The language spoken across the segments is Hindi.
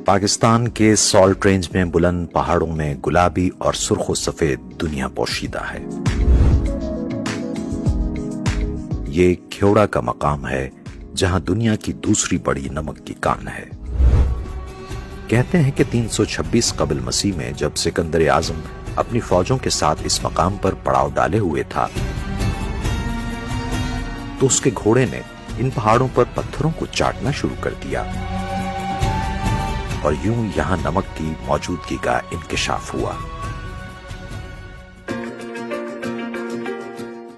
पाकिस्तान के सॉल्ट रेंज में बुलंद पहाड़ों में गुलाबी और सुर्ख सफेद दुनिया पोशीदा है। ये ख्योड़ा का मकाम है जहां दुनिया की दूसरी बड़ी नमक की कान है। कहते हैं कि 326 कबल मसीह में जब सिकंदर आजम अपनी फौजों के साथ इस मकाम पर पड़ाव डाले हुए था तो उसके घोड़े ने इन पहाड़ों पर पत्थरों को चाटना शुरू कर दिया और यूं यहां नमक की मौजूदगी का इंकिशाफ हुआ।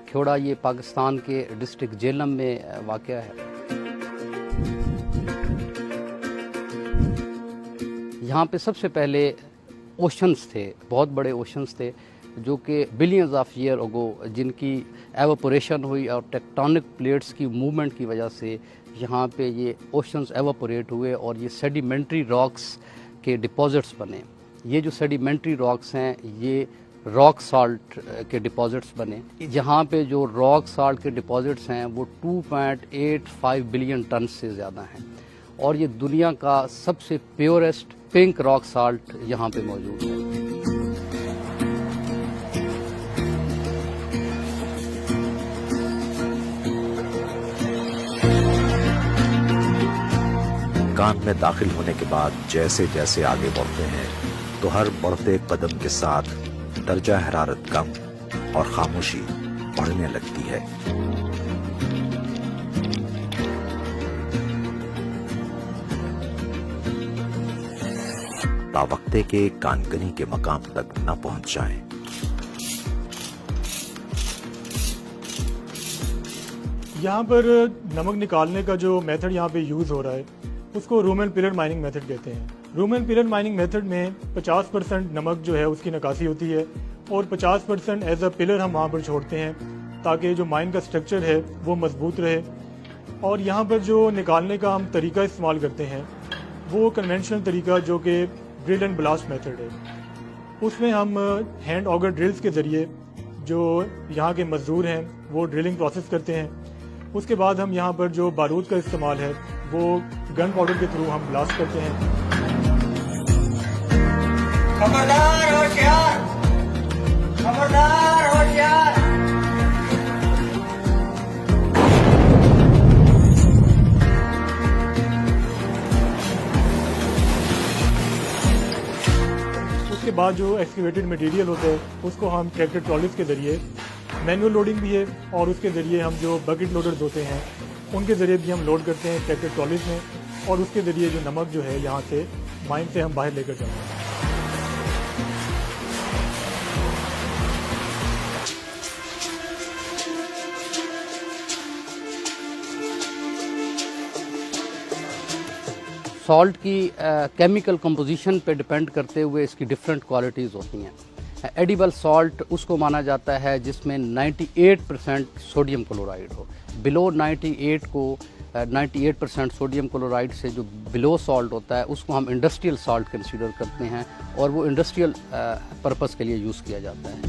ख्योड़ा ये पाकिस्तान के डिस्ट्रिक्ट जेलम में वाक़या है। यहाँ पे सबसे पहले ओशंस थे, बहुत बड़े ओशंस थे जो कि बिलियंस ऑफ ईयर अगो जिनकी एवापोरेशन हुई और टेक्टोनिक प्लेट्स की मूवमेंट की वजह से यहाँ पे ये ओशंस एवापोरेट हुए और ये सेडिमेंट्री रॉक्स के डिपॉजिट्स बने। ये जो सेडिमेंट्री रॉक्स हैं ये रॉक साल्ट के डिपॉजिट्स बने। यहाँ पे जो रॉक साल्ट के डिपॉजिट्स हैं वो 2.85 बिलियन टन से ज़्यादा हैं और ये दुनिया का सबसे प्योरेस्ट पिंक रॉक साल्ट यहाँ पे मौजूद है। कान में दाखिल होने के बाद जैसे जैसे आगे बढ़ते हैं तो हर बढ़ते कदम के साथ दर्जा हरारत कम और खामोशी बढ़ने लगती है। तावक्ते के कानगनी के मकाम तक न पहुंच जाएं। यहाँ पर नमक निकालने का जो मेथड यहाँ पे यूज हो रहा है उसको room and pillar mining method कहते हैं। Room and pillar mining method में 50% नमक जो है उसकी निकासी होती है और 50% एज अ पिलर हम वहाँ पर छोड़ते हैं ताकि जो माइन का स्ट्रक्चर है वो मजबूत रहे। और यहाँ पर जो निकालने का हम तरीका इस्तेमाल करते हैं वो कन्वेंशनल तरीका जो कि ड्रिल एंड ब्लास्ट मेथड है। उसमें हम हैंड ऑगर ड्रिल्स के ज़रिए जो यहाँ के मजदूर हैं वो ड्रिलिंग प्रोसेस करते हैं। उसके बाद हम यहाँ पर जो बारूद का इस्तेमाल है वो गन पाउडर के थ्रू हम ब्लास्ट करते हैं। खबरदार होशियार, खबरदार होशियार। उसके बाद जो एक्सकेवेटेड मटेरियल होता है उसको हम ट्रैक्टर ट्रॉलीज के ज़रिए, मैनुअल लोडिंग भी है और उसके ज़रिए हम जो बकेट लोडर्स होते हैं उनके ज़रिए भी हम लोड करते हैं ट्रैक्टर ट्रॉलीज में और उसके ज़रिए जो नमक जो है यहाँ से माइन से हम बाहर लेकर जाते हैं। सॉल्ट की केमिकल कंपोजिशन पे डिपेंड करते हुए इसकी डिफरेंट क्वालिटीज़ होती हैं। एडिबल सॉल्ट उसको माना जाता है जिसमें 98% सोडियम क्लोराइड हो। बिलो 98% सोडियम क्लोराइड से जो बिलो सॉल्ट होता है उसको हम इंडस्ट्रियल सॉल्ट कंसीडर करते हैं और वो इंडस्ट्रियल पर्पस के लिए यूज़ किया जाता है।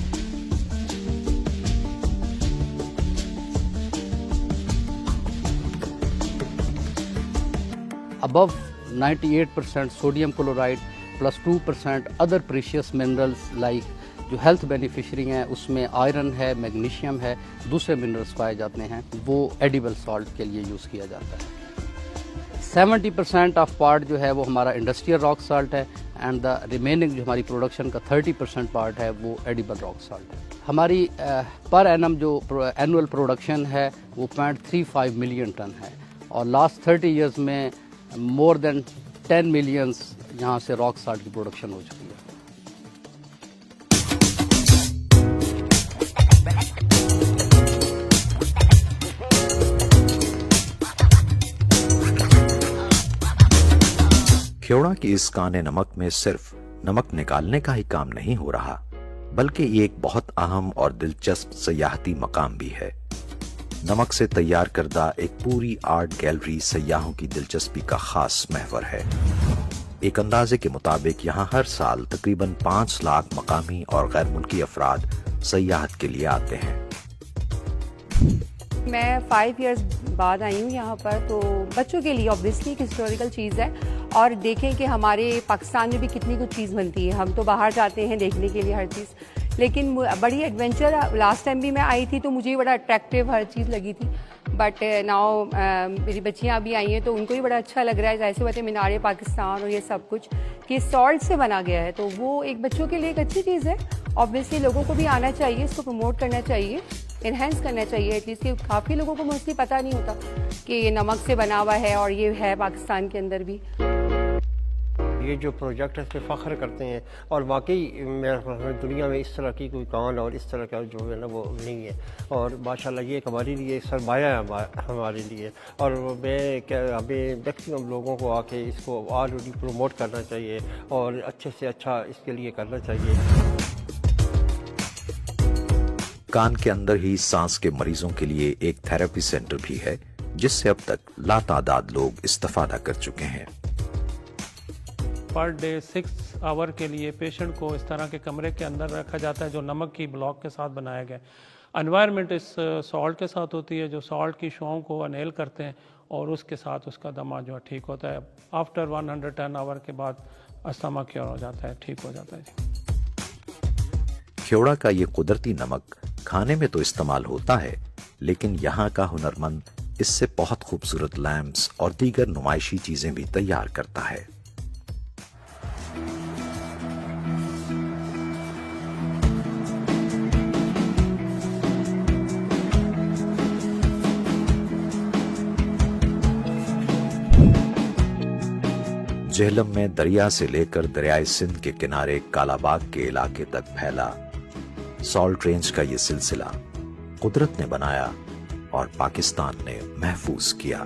Above 98% sodium chloride plus 2% other precious minerals like जो हेल्थ बेनिफिशरी हैं उसमें आयरन है, मैग्नीशियम है, दूसरे मिनरल्स पाए जाते हैं, वो एडिबल सॉल्ट के लिए यूज़ किया जाता है। 70% ऑफ पार्ट जो है वो हमारा इंडस्ट्रियल रॉक साल्ट है एंड द रिमेनिंग जो हमारी प्रोडक्शन का 30% पार्ट है वो एडिबल रॉक साल्ट है। हमारी पर एनम जो एनुअल प्रोडक्शन है वो 0.35 मिलियन टन है और लास्ट 30 ईयर्स में मोर देन 10 मिलियंस यहाँ से रॉक साल्ट की प्रोडक्शन हो चुकी है। ख्योड़ा की इस काने नमक में सिर्फ नमक निकालने का ही काम नहीं हो रहा बल्कि ये एक बहुत अहम और दिलचस्प सयाहती मकाम भी है। नमक से तैयार करदा एक पूरी आर्ट गैलरी सयाहों की दिलचस्पी का खास महवर है। एक अंदाजे के मुताबिक यहाँ हर साल तकरीबन 5 लाख मकामी और गैर मुल्की अफराद सयाहत के लिए आते हैं। मैं 5 इयर्स बाद आई हूँ यहाँ पर, तो बच्चों के लिए ऑब्वियसली एक हिस्टोरिकल चीज़ है और देखें कि हमारे पाकिस्तान में भी कितनी कुछ चीज़ बनती है। हम तो बाहर जाते हैं देखने के लिए हर चीज़, लेकिन बड़ी एडवेंचर लास्ट टाइम भी मैं आई थी तो मुझे बड़ा अट्रैक्टिव हर चीज़ लगी थी। बट नाउ मेरी बच्चियाँ भी आई हैं तो उनको भी बड़ा अच्छा लग रहा है। जैसे बात है मीनार पाकिस्तान और ये सब कुछ कि सॉल्ट से बना गया है, तो वो एक बच्चों के लिए एक अच्छी चीज़ है। ऑब्वियसली लोगों को भी आना चाहिए, इसको प्रमोट करना चाहिए, इन्हेंस करना चाहिए एटलीस्ट, कि काफ़ी लोगों को मोस्टली पता नहीं होता कि ये नमक से बना हुआ है और ये है पाकिस्तान के अंदर भी। ये जो प्रोजेक्ट है इस पर फ़ख्र करते हैं और वाकई मेरे दुनिया में इस तरह की कोई कान और इस तरह का जो है ना वो नहीं है। और माशाल्लाह ये हमारे लिए सरमाया है हमारे लिए। और हमें मैक्सिमम लोगों को आके इसको ऑलरेडी प्रमोट करना चाहिए और अच्छे से अच्छा इसके लिए करना चाहिए। कान के अंदर ही सांस के मरीजों के लिए एक थेरेपी सेंटर भी है, जिससे अब तक लातादाद लोग इस्तेफादा कर चुके हैं। पर डे 6 आवर के लिए पेशेंट को इस तरह के कमरे के अंदर रखा जाता है जो नमक की ब्लॉक के साथ बनाया गया है। एनवायरनमेंट इस सॉल्ट के साथ होती है जो सॉल्ट की शॉम को अनहेल करते हैं और उसके साथ उसका दमा जो है ठीक होता है। आफ्टर 110 आवर के बाद अस्थमा क्योर हो जाता है, ठीक हो जाता है। खेवड़ा का ये कुदरती नमक खाने में तो इस्तेमाल होता है, लेकिन यहाँ का हुनरमंद इससे बहुत खूबसूरत लैम्प्स और दीगर नुमाइशी चीजें भी तैयार करता है। जेहलम में दरिया से लेकर दरियाए सिंध के किनारे कालाबाग के इलाके तक फैला सॉल्ट रेंज का ये सिलसिला कुदरत ने बनाया और पाकिस्तान ने महफूज किया।